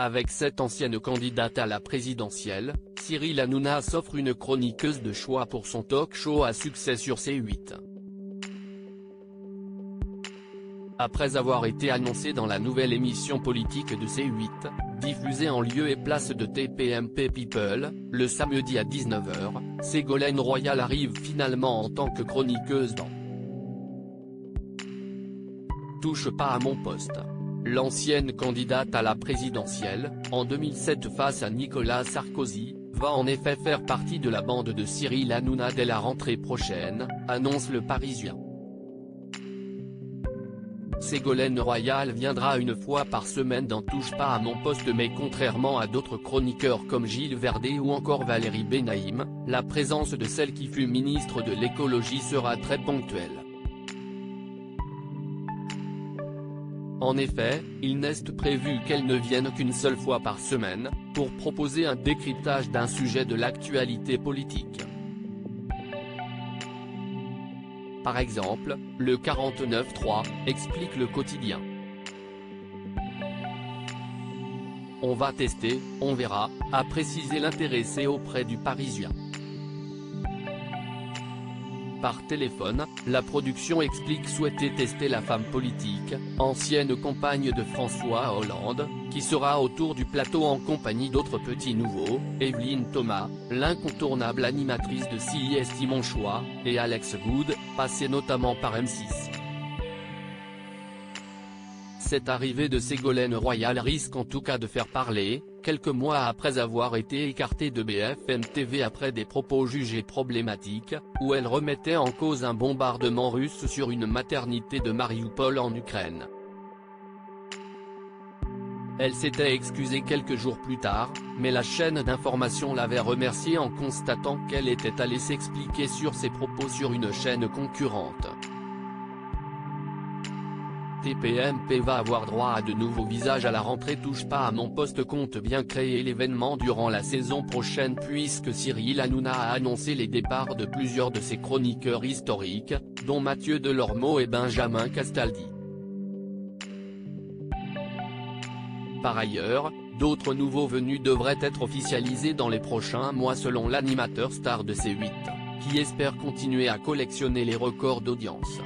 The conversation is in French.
Avec cette ancienne candidate à la présidentielle, Cyril Hanouna s'offre une chroniqueuse de choix pour son talk-show à succès sur C8. Après avoir été annoncé dans la nouvelle émission politique de C8, diffusée en lieu et place de TPMP People, le samedi à 19h, Ségolène Royal arrive finalement en tant que chroniqueuse dans Touche pas à mon poste. L'ancienne candidate à la présidentielle, en 2007 face à Nicolas Sarkozy, va en effet faire partie de la bande de Cyril Hanouna dès la rentrée prochaine, annonce Le Parisien. Ségolène Royal viendra une fois par semaine dans Touche pas à mon poste, mais contrairement à d'autres chroniqueurs comme Gilles Verdez ou encore Valérie Benaïm, la présence de celle qui fut ministre de l'écologie sera très ponctuelle. En effet, il n'est prévu qu'elle ne vienne qu'une seule fois par semaine, pour proposer un décryptage d'un sujet de l'actualité politique. Par exemple, le 49.3, explique Le Quotidien. On va tester, on verra, a précisé l'intéressé auprès du Parisien. Par téléphone, la production explique souhaiter tester la femme politique, ancienne compagne de François Hollande, qui sera autour du plateau en compagnie d'autres petits nouveaux, Evelyne Thomas, l'incontournable animatrice de Si est mon choix, et Alex Good, passé notamment par M6. Cette arrivée de Ségolène Royal risque en tout cas de faire parler, quelques mois après avoir été écartée de BFM TV après des propos jugés problématiques, où elle remettait en cause un bombardement russe sur une maternité de Marioupol en Ukraine. Elle s'était excusée quelques jours plus tard, mais la chaîne d'information l'avait remerciée en constatant qu'elle était allée s'expliquer sur ses propos sur une chaîne concurrente. TPMP va avoir droit à de nouveaux visages à la rentrée. Touche pas à mon poste compte bien créer l'événement durant la saison prochaine puisque Cyril Hanouna a annoncé les départs de plusieurs de ses chroniqueurs historiques, dont Mathieu Delormeau et Benjamin Castaldi. Par ailleurs, d'autres nouveaux venus devraient être officialisés dans les prochains mois selon l'animateur star de C8, qui espère continuer à collectionner les records d'audience.